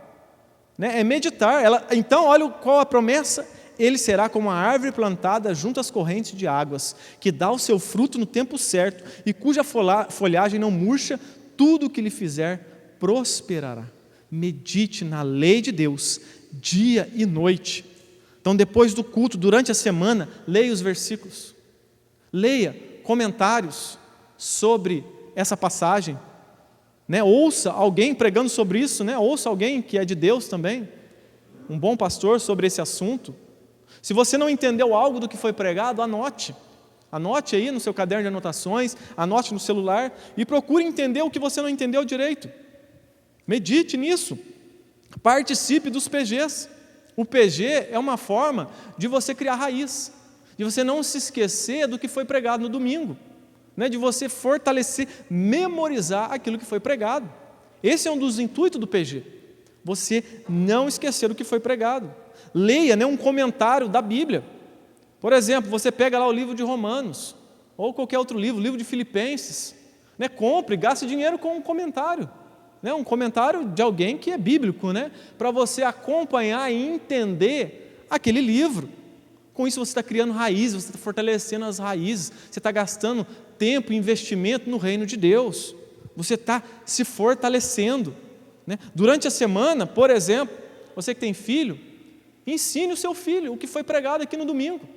né? É meditar. Então, olha qual a promessa: ele será como a árvore plantada junto às correntes de águas, que dá o seu fruto no tempo certo e cuja folhagem não murcha, tudo o que lhe fizer prosperará. Medite na lei de Deus, dia e noite. Então, depois do culto, durante a semana, leia os versículos, leia comentários sobre essa passagem, né? Ouça alguém pregando sobre isso, né? Ouça alguém que é de Deus também, um bom pastor sobre esse assunto. Se você não entendeu algo do que foi pregado, anote aí no seu caderno de anotações, anote no celular e procure entender o que você não entendeu direito. Medite nisso, participe dos PGs. O PG é uma forma de você criar raiz, de você não se esquecer do que foi pregado no domingo, né? De você fortalecer, memorizar aquilo que foi pregado. Esse é um dos intuitos do PG, você não esquecer do que foi pregado. Leia, né, um comentário da Bíblia. Por exemplo, você pega lá o livro de Romanos, ou qualquer outro livro, o livro de Filipenses, né? Compre, gaste dinheiro com um comentário. Um comentário de alguém que é bíblico, né? Para você acompanhar e entender aquele livro. Com isso você está criando raízes, você está fortalecendo as raízes, você está gastando tempo e investimento no reino de Deus, você está se fortalecendo, né? Durante a semana, por exemplo, você que tem filho, ensine o seu filho o que foi pregado aqui no domingo,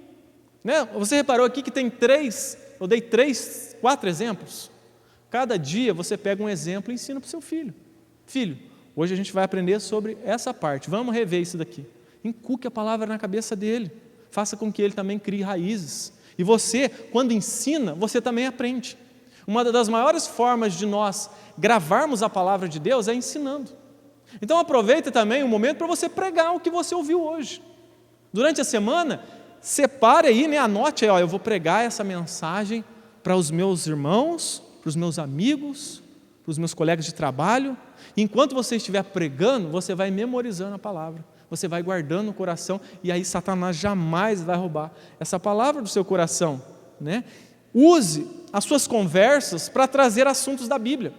né? Você reparou aqui que eu dei 4 exemplos. Cada dia você pega um exemplo e ensina para o seu filho. Filho, hoje a gente vai aprender sobre essa parte, vamos rever isso daqui. Inculque a palavra na cabeça dele, faça com que ele também crie raízes. E você, quando ensina, você também aprende. Uma das maiores formas de nós gravarmos a palavra de Deus é ensinando. Então aproveita também um momento para você pregar o que você ouviu hoje. Durante a semana, separe aí, né, anote aí, eu vou pregar essa mensagem para os meus irmãos, para os meus amigos, para os meus colegas de trabalho. Enquanto você estiver pregando, você vai memorizando a palavra, você vai guardando no coração, e aí Satanás jamais vai roubar essa palavra do seu coração, né? Use as suas conversas para trazer assuntos da Bíblia.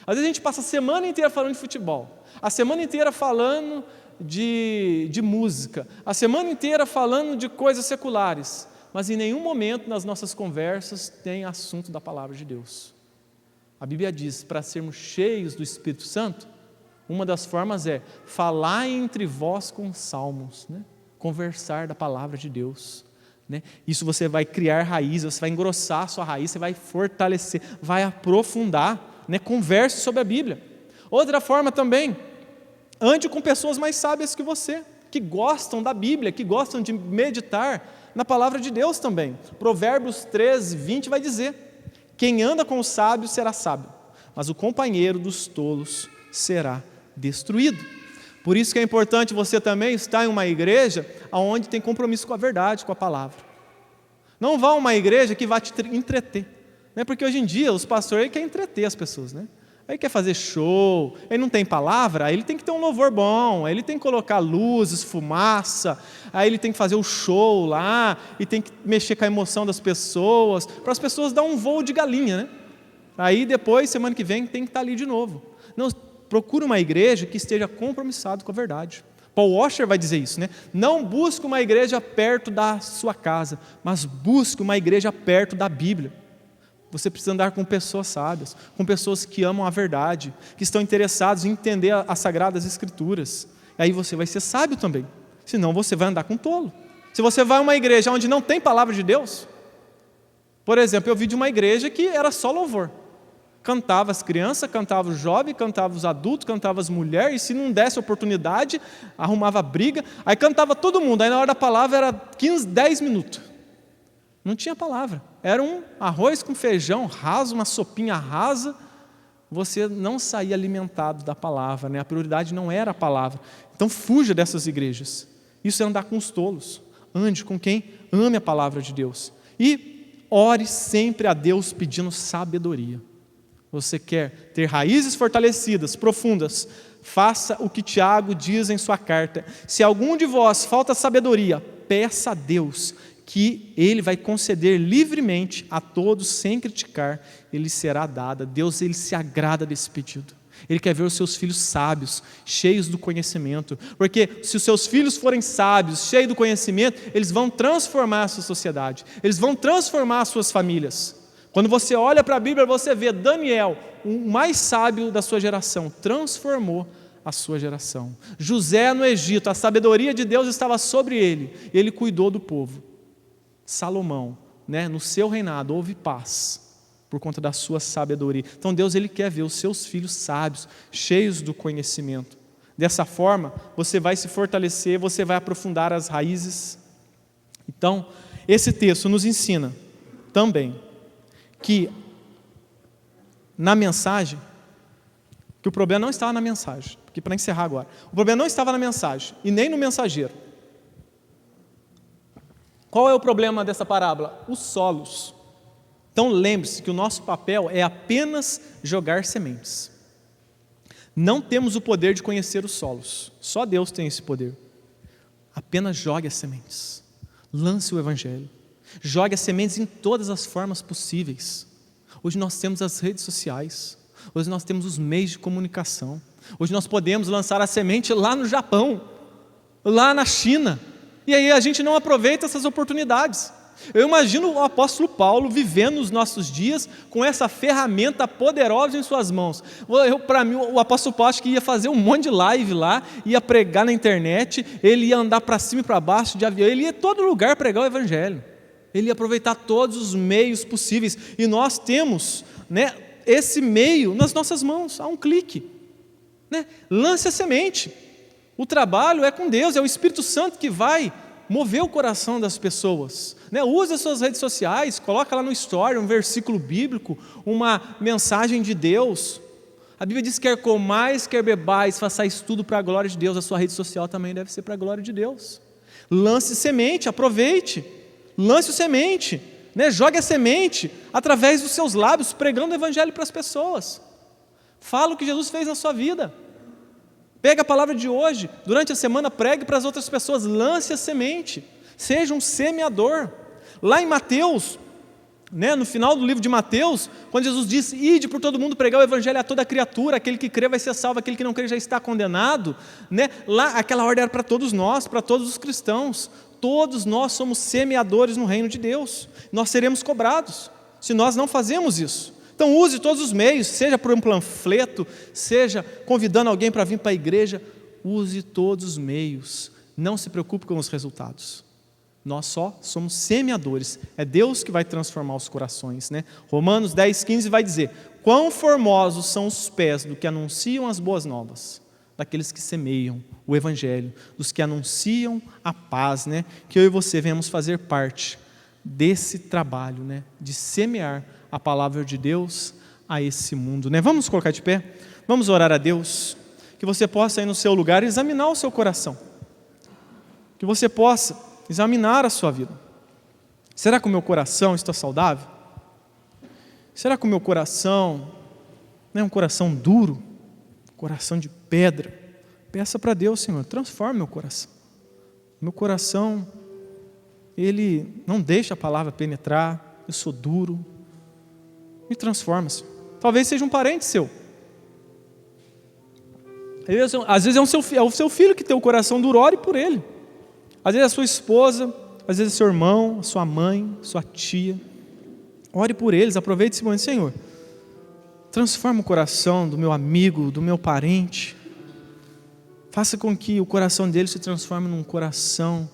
Às vezes a gente passa a semana inteira falando de futebol, a semana inteira falando de música, a semana inteira falando de coisas seculares, mas em nenhum momento nas nossas conversas tem assunto da palavra de Deus. A Bíblia diz, para sermos cheios do Espírito Santo, uma das formas é falar entre vós com salmos, né? Conversar da palavra de Deus, né? Isso você vai criar raízes, você vai engrossar a sua raiz, você vai fortalecer, vai aprofundar, né? Converse sobre a Bíblia. Outra forma também, ande com pessoas mais sábias que você, que gostam da Bíblia, que gostam de meditar na palavra de Deus também. Provérbios 13, 20 vai dizer: quem anda com os sábios será sábio, mas o companheiro dos tolos será destruído. Por isso que é importante você também estar em uma igreja onde tem compromisso com a verdade, com a palavra. Não vá a uma igreja que vai te entreter, né? Porque hoje em dia os pastores querem entreter as pessoas, né? Aí quer fazer show, aí não tem palavra, aí ele tem que ter um louvor bom, aí ele tem que colocar luzes, fumaça, aí ele tem que fazer o show lá, e tem que mexer com a emoção das pessoas, para as pessoas dar um voo de galinha, né? Aí depois, semana que vem, tem que estar ali de novo. Não, procure uma igreja que esteja compromissada com a verdade. Paul Washer vai dizer isso, né? Não busque uma igreja perto da sua casa, mas busque uma igreja perto da Bíblia. Você precisa andar com pessoas sábias, com pessoas que amam a verdade, que estão interessados em entender as Sagradas Escrituras. E aí você vai ser sábio também, senão você vai andar com tolo. Se você vai a uma igreja onde não tem palavra de Deus, por exemplo, eu vi de uma igreja que era só louvor. Cantava as crianças, cantava os jovens, cantava os adultos, cantava as mulheres, e se não desse oportunidade, arrumava briga, aí cantava todo mundo, aí na hora da palavra era 10 minutos. Não tinha palavra, era um arroz com feijão raso, uma sopinha rasa, você não saía alimentado da palavra, né? A prioridade não era a palavra. Então fuja dessas igrejas. Isso é andar com os tolos. Ande com quem ame a palavra de Deus. E ore sempre a Deus pedindo sabedoria. Você quer ter raízes fortalecidas, profundas, faça o que Tiago diz em sua carta. Se algum de vós falta sabedoria, peça a Deus, que Ele vai conceder livremente a todos, sem criticar, Ele será dada. Deus, Ele se agrada desse pedido. Ele quer ver os seus filhos sábios, cheios do conhecimento, porque se os seus filhos forem sábios, cheios do conhecimento, eles vão transformar a sua sociedade, eles vão transformar as suas famílias. Quando você olha para a Bíblia, você vê Daniel, o mais sábio da sua geração, transformou a sua geração. José no Egito, a sabedoria de Deus estava sobre ele, e ele cuidou do povo. Salomão, no seu reinado houve paz, por conta da sua sabedoria. Então Deus, Ele quer ver os seus filhos sábios, cheios do conhecimento. Dessa forma, você vai se fortalecer, você vai aprofundar as raízes. Então, esse texto nos ensina também que na mensagem, que o problema não estava na mensagem, porque para encerrar agora, o problema não estava na mensagem e nem no mensageiro. Qual é o problema dessa parábola? Os solos. Então lembre-se que o nosso papel é apenas jogar sementes. Não temos o poder de conhecer os solos, só Deus tem esse poder. Apenas jogue as sementes, lance o Evangelho, jogue as sementes em todas as formas possíveis. Hoje nós temos as redes sociais, hoje nós temos os meios de comunicação, hoje nós podemos lançar a semente lá no Japão, lá na China, e aí a gente não aproveita essas oportunidades. Eu imagino o apóstolo Paulo vivendo os nossos dias com essa ferramenta poderosa em suas mãos. Para mim, o apóstolo Paulo acho que ia fazer um monte de live lá, ia pregar na internet, ele ia andar para cima e para baixo de avião, ele ia em todo lugar pregar o Evangelho. Ele ia aproveitar todos os meios possíveis. E nós temos esse meio nas nossas mãos, a um clique. Lance a semente. O trabalho é com Deus, é o Espírito Santo que vai mover o coração das pessoas. Use as suas redes sociais, coloca lá no story um versículo bíblico, uma mensagem de Deus. A Bíblia diz: quer comais, quer bebais, façais tudo para a glória de Deus. A sua rede social também deve ser para a glória de Deus. Lance semente, aproveite, lance semente, jogue a semente através dos seus lábios, pregando o Evangelho para as pessoas. Fala o que Jesus fez na sua vida. Pega a palavra de hoje, durante a semana pregue para as outras pessoas, lance a semente, seja um semeador. Lá em Mateus, no final do livro de Mateus, quando Jesus disse: ide por todo mundo pregar o Evangelho a toda criatura, aquele que crê vai ser salvo, aquele que não crê já está condenado, lá aquela ordem era para todos nós, para todos os cristãos. Todos nós somos semeadores no reino de Deus, nós seremos cobrados se nós não fazemos isso. Então use todos os meios, seja por um panfleto, seja convidando alguém para vir para a igreja, use todos os meios, não se preocupe com os resultados. Nós só somos semeadores, é Deus que vai transformar os corações. Romanos 10:15 vai dizer: quão formosos são os pés do que anunciam as boas novas, daqueles que semeiam o Evangelho, dos que anunciam a paz, que eu e você venhamos fazer parte desse trabalho, de semear a palavra de Deus a esse mundo. Vamos colocar de pé, vamos orar a Deus, que você possa ir no seu lugar examinar o seu coração, que você possa examinar a sua vida. Será que o meu coração está saudável? Será que o meu coração é um coração duro, coração de pedra? Peça para Deus: Senhor, transforme meu coração. Meu coração, ele não deixa a palavra penetrar, eu sou duro. Me transforma, Senhor. Talvez seja um parente seu. Às vezes é o seu filho que tem o coração duro, ore por ele. Às vezes é a sua esposa, às vezes é seu irmão, a sua mãe, sua tia. Ore por eles, aproveite esse momento. Senhor, transforma o coração do meu amigo, do meu parente. Faça com que o coração dele se transforme num coração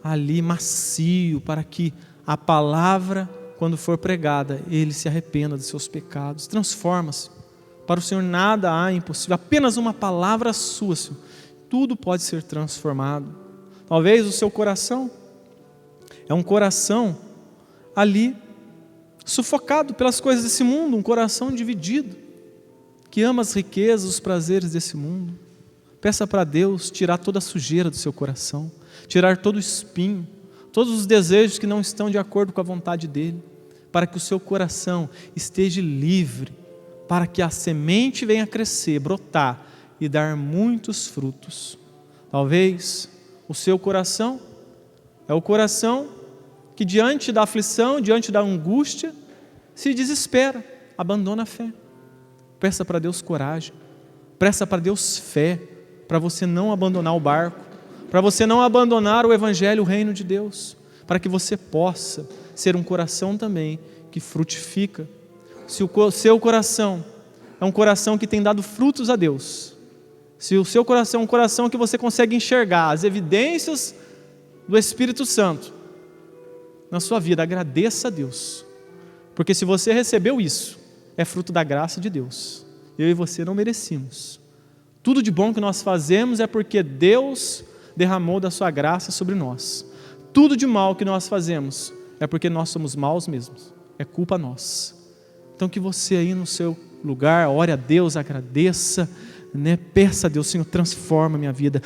ali macio, para que a palavra, quando for pregada, ele se arrependa dos seus pecados. Transforma-se. Para o Senhor nada há impossível. Apenas uma palavra sua, Senhor, tudo pode ser transformado. Talvez o seu coração é um coração ali sufocado pelas coisas desse mundo, um coração dividido, que ama as riquezas, os prazeres desse mundo. Peça para Deus tirar toda a sujeira do seu coração. tirar todo o espinho, todos os desejos que não estão de acordo com a vontade dEle, para que o seu coração esteja livre, para que a semente venha crescer, brotar e dar muitos frutos. Talvez o seu coração é o coração que diante da aflição, diante da angústia, se desespera, abandona a fé. Peça para Deus coragem, peça para Deus fé, para você não abandonar o barco, para você não abandonar o Evangelho, o reino de Deus, para que você possa ser um coração também que frutifica. Se o seu coração é um coração que tem dado frutos a Deus, se o seu coração é um coração que você consegue enxergar as evidências do Espírito Santo na sua vida, agradeça a Deus, porque se você recebeu isso, é fruto da graça de Deus. Eu e você não merecíamos. Tudo de bom que nós fazemos é porque Deus derramou da sua graça sobre nós. Tudo de mal que nós fazemos é porque nós somos maus mesmos, é culpa nossa. Então que você aí no seu lugar, ore a Deus, agradeça, peça a Deus, Senhor, transforma a minha vida.